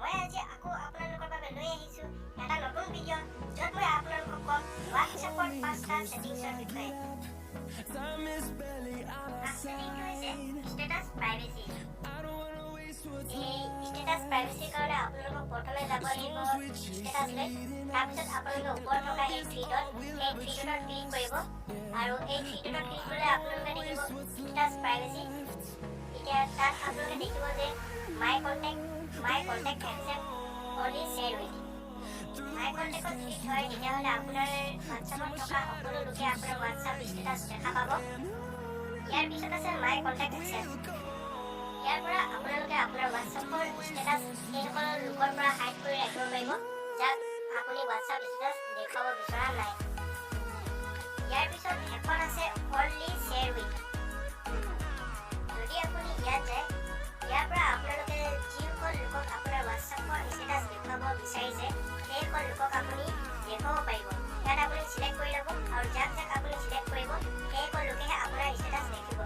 মই আজি আকৌ আপোনালোকৰ বাবে লৈ আহিছোঁ এটা নতুন ভিডিঅ' য'ত মই আপোনালোকক ক'ম হোৱাটছএপৰ 5টা ছেটিংছৰ বিষয়ে। ছেটিংটো হৈছে ষ্টেটাছ প্ৰাইভেচি। এই ষ্টেটাছ প্ৰাইভেচিৰ কাৰণে আপোনালোকক প্ৰথমে যাব লাগিব ষ্টেটাছলৈ। তাৰপিছত আপোনালোকে ওপৰত থকা এই থ্ৰী ডটত ক্লিক কৰিব আৰু এই থ্ৰী ডটত ক্লিক কৰিলে আপোনালোকে দেখিব ষ্টেটাছ প্ৰাইভেচি। এতিয়া তাত আপোনালোকে দেখিব যে my contact except only share with. My কণ্টেক্টত ক্লিক হয় তেতিয়াহ'লে আপোনাৰ হোৱাটছএপত থকা সকলো লোকে আপোনাৰ হোৱাটছএপ ষ্টেটাছ দেখা পাব। ইয়াৰ পিছত আছে মাই কণ্টেক্ট একচেপ্ট। ইয়াৰ পৰা আপোনালোকে আপোনাৰ হোৱাটছএপৰ ষ্টেটাছ সেইসকল লোকৰ পৰা হাইড কৰি ৰাখিব পাৰিব যাক আপুনি হোৱাটছএপ ষ্টেটাছ দেখাব বিচৰা নাই। ইয়াৰ পিছত এখন আছে অনলি শ্বেয়াৰ উইথ। যদি আপুনি ইয়াত যায় ইয়াৰ পৰা আপোনালোকে যিসকল লোকক আপোনাৰ হোৱাটছএপৰ ষ্টেটাছ দেখুৱাব বিচাৰিছে সেইসকল লোকক আপুনি দেখুৱাব পাৰিব। ইয়াত আপুনি চিলেক্ট কৰি ল'ব আৰু যাক আপুনি চিলেক্ট কৰিব সেইসকল লোকেহে আপোনাৰ ষ্টেটাছ দেখিব।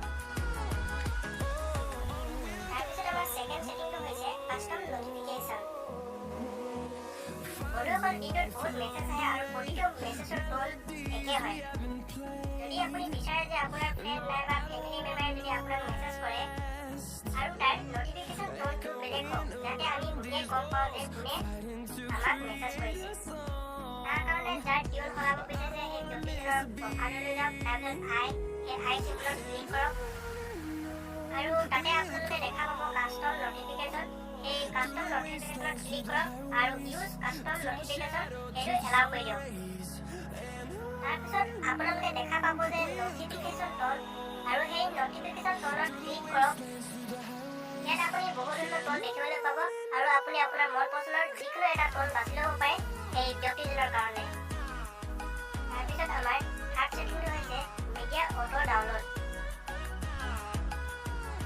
তাৰপিছত আমাৰ ছেকেণ্ড ছেটিংটো হৈছে কাষ্টম নটিফিকেশ্যন। বন্ধুসকল এইটোত বহুত মেছেজ আহে আৰু প্ৰতিটো মেছেজৰ টোন একে হয়। যদি আপুনি বিচাৰে যে আপোনাৰ ফ্ৰেণ্ড নাইবা ফেমিলি মেম্বাৰে যদি আপোনাক মেছেজ কৰে আৰু তাৰ নটিফিকেশ্যন টোনটো বেলেগ হওক যাতে আমি গোটেই গম পাওঁ যে কোনে আমাক মেছেজ কৰিছে। তাৰ কাৰণে যাৰ টিউন সলাব বিচাৰিছে সেই ব্যক্তিজনৰ প্ৰফাইললৈ যাওক, তাৰপিছত সেই আই চিম্বলত ক্লিক কৰক আৰু তাতে আপোনালোকে দেখা পাব কাষ্টম নটিফিকেশ্যন। এই কাষ্টম নটিফিকেশ্যনত ক্লিক কৰক আৰু ইউজ কাষ্টম নটিফিকেশ্যন সেইটো এলাউ কৰি দিয়ক। তাৰপিছত আপোনালোকে দেখা পাব যে নটিফিকেশ্যন টোন আৰু সেই নটিফিকেশ্যন টোনত ক্লিক কৰক। ইয়াত আপুনি বহু ধৰণৰ টোন দেখিবলৈ পাব আৰু আপুনি আপোনাৰ মন পচন্দৰ যিকোনো এটা টোন বাছি ল'ব পাৰে সেই ব্যক্তিজনৰ কাৰণে। তাৰপিছত আমাৰ থাৰ্ড ছেটিংটো হৈছে মিডিয়া অটো ডাউনলোড।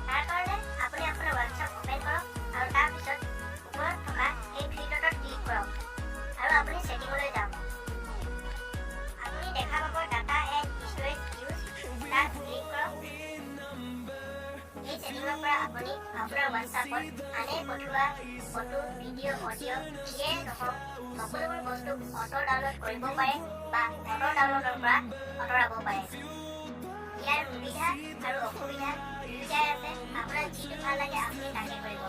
তাৰ কাৰণে আপুনি আপোনাৰ হোৱাটছএপ অপেন কৰক আৰু তাৰপিছত ওপৰত থকা এই থ্ৰী ডটত ক্লিক কৰক আৰু আপুনি ছেটিংলৈ যাওক। আপুনি দেখা পাব ডাটা এণ্ড ষ্ট'ৰেজ ইউজ, তাত ক্লিক কৰক। এই ছেটিঙৰ পৰা আপুনি আপোনাৰ হোৱাটছএপত আনে পঠোৱা ফটো, ভিডিঅ', অডিঅ' যিয়ে নহওক সকলোবোৰ বস্তু অটো ডাউনলোড কৰিব পাৰে বা অটো ডাউনলোডৰ পৰা আঁতৰাব পাৰে। ইয়াৰ সুবিধা আৰু অসুবিধা দুয়োটাই আছে। আপোনাৰ যিটো ভাল লাগে আপুনি তাকে কৰিব।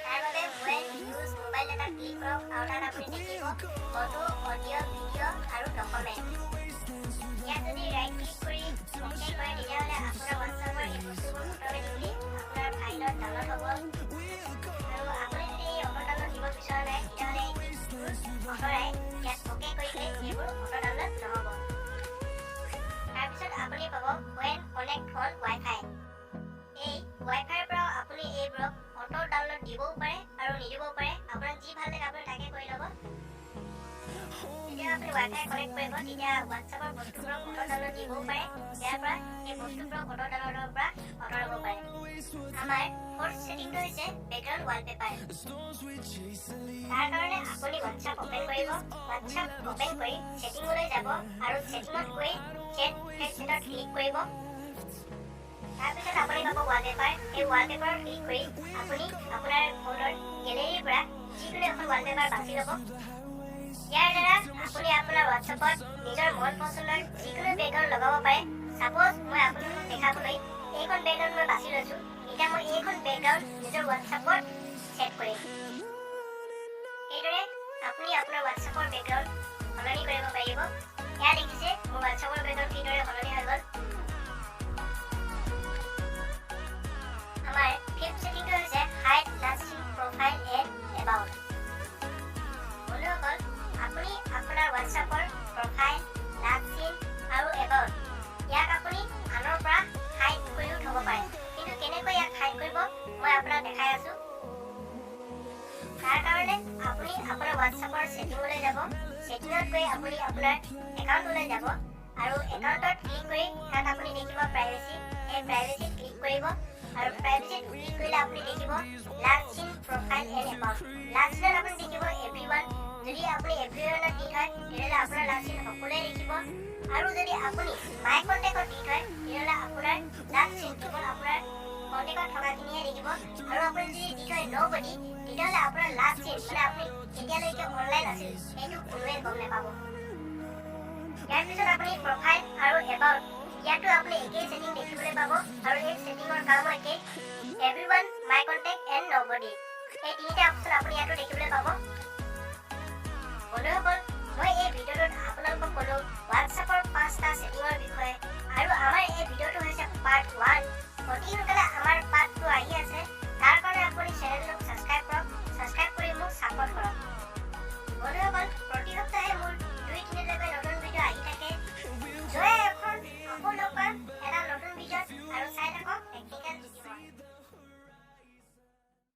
তাৰ বাবে when use mobile data click কৰক আৰু তাত আপুনি দেখিব ফটো, অডিঅ', ভিডিঅ' আৰু ডকুমেণ্ট। ইয়াত যদি ৰাইট ক্লিক কৰি অ'কে কৰে তেতিয়াহ'লে আপোনাৰ হোৱাটছএপৰ এই বস্তুবোৰ অট'মেটিকলি আপোনাৰ ফাইলত ডাউনলোড হ'ব আৰু আপুনি যদি এই অটো ডাউনলোড দিব বিচৰা নাই তেতিয়াহ'লে অঁতৰাই ইয়াত অ'কে কৰি দিলে এইবোৰ অটো ডাউনলোড নহ'ব। তাৰপিছত আপুনি পাব ৱেন কানেক্ট অন ৱাইফাই। এই ৱাইফাইৰ পৰাও আপুনি এইবোৰক অটো ডাউনলোড দিবও পাৰে আৰু নিদিবও পাৰে। আপোনাৰ যি ভাল লাগে আপুনি তাকে কৰি ল'ব। যেতিয়া আপুনি ৱাইফাই কানেক্ট কৰিব তেতিয়া হোৱাটছএপৰ বস্তুবোৰক অটো ডাউনলোড দিবও পাৰে, ইয়াৰ পৰা এই বস্তুবোৰক অটো ডাউনলোডৰ পৰা আঁতৰাব পাৰে। আমাৰ ফ'ৰ্থ ছেটিংটো হৈছে বেকগ্ৰাউণ্ড ৱালপেপাৰ। তাৰ কাৰণে আপুনি হোৱাটছএপ অপেন কৰিব। হোৱাটছএপ অপেন কৰি ছেটিংলৈ যাব আৰু ছেটিঙত গৈ চেট ফেক্টত ক্লিক কৰিব। তাৰপিছত আপুনি পাব ৱালপেপাৰ। এই ৱালপেপাৰত ক্লিক কৰি আপুনি আপোনাৰ ফোনৰ গেলেৰীৰ পৰা যিকোনো এখন ৱালপেপাৰ বাছি ল'ব। ইয়াৰ দ্বাৰা আপুনি আপোনাৰ হোৱাটছএপত নিজৰ মন পচন্দৰ যিকোনো বেকগ্ৰাউণ্ড লগাব পাৰে। ছাপ'জ মই আপোনালোকক দেখাবলৈ এইখন বেকগ্ৰাউণ্ড মই বাছি লৈছোঁ। এতিয়া মই এইখন বেকগ্ৰাউণ্ড নিজৰ হোৱাটছএপত ছেট কৰিম। এইদৰে আপুনি আপোনাৰ হোৱাটছএপৰ বেকগ্ৰাউণ্ড সলনি কৰিব পাৰিব। এয়া দেখিছে মোৰ হোৱাটছএপৰ বেকগ্ৰাউণ্ড কিদৰে সলনি হৈ গ'ল। আমাৰ ফিফ্থ ছেটিংটো হৈছে হাইড লাষ্ট চিন প্ৰফাইল এণ্ড এবাউট। বন্ধুসকল আপুনি আপোনাৰ হোৱাটছএপৰ প্ৰফাইল, লাষ্ট চিন আৰু এবাউট ইয়াক আপুনি আনৰ পৰা হাইড কৰিও থ'ব পাৰে। কিন্তু কেনেকৈ ইয়াক হাইড কৰিব মই আপোনাক দেখাই আছোঁ। তাৰ কাৰণে আপুনি আপোনাৰ হোৱাটছএপৰ ছেটিংলৈ যাব। ছেটিঙত গৈ আপুনি আপোনাৰ একাউণ্টলৈ যাব আৰু একাউণ্টত ক্লিক কৰি তাত আপুনি দেখিব প্ৰাইভেচি। এই প্ৰাইভেচিত ক্লিক কৰিব আৰু প্ৰাইভেচিত ক্লিক কৰিলে আপুনি দেখিব লাষ্ট চিন প্ৰফাইল এণ্ড এবাউট। লাষ্ট চিনত আপুনি দেখিব এভৰিৱান। যদি আপুনি এভৰিৱানত দি থয় তেতিয়াহ'লে আপোনাৰ লাষ্ট চিন সকলোৱে দেখিব আৰু যদি আপুনি মাই কণ্টেক্টত দি থয় তেতিয়াহ'লে আপোনাৰ লাষ্ট চিন কেৱল আপোনাৰ কণ্টেক্টত থকাখিনিহে দেখিব আৰু আপুনি যদি দি থয় নবডি তেতিয়াহ'লে আপোনাৰ লাষ্ট চিন মানে আপুনি এতিয়ালৈকে অনলাইন আছিল এইটো কোনোৱে গম নাপাব। ইয়াৰ পিছত আপুনি প্ৰফাইল আৰু এবাউট ইয়াতো আপুনি একেই সেটিং দেখিবলৈ পাব আৰু এই সেটিংৰ কামো একেই। Everyone, my contact and nobody এই তিনিটা অপশ্যন আপুনি ইয়াতো দেখিবলৈ পাব। বন্ধুসকল, মই এই ভিডিঅ'টোত আপোনালোকক ক'লো হোৱাটছএপৰ 5টা সেটিংৰ বিষয়ে আৰু আমাৰ এই ভিডিঅ'টো হৈছে পাৰ্ট 1। অতি সোনকালে আমাৰ পাৰ্ট 2 আহি আছে। তাৰ কাৰণে আপুনি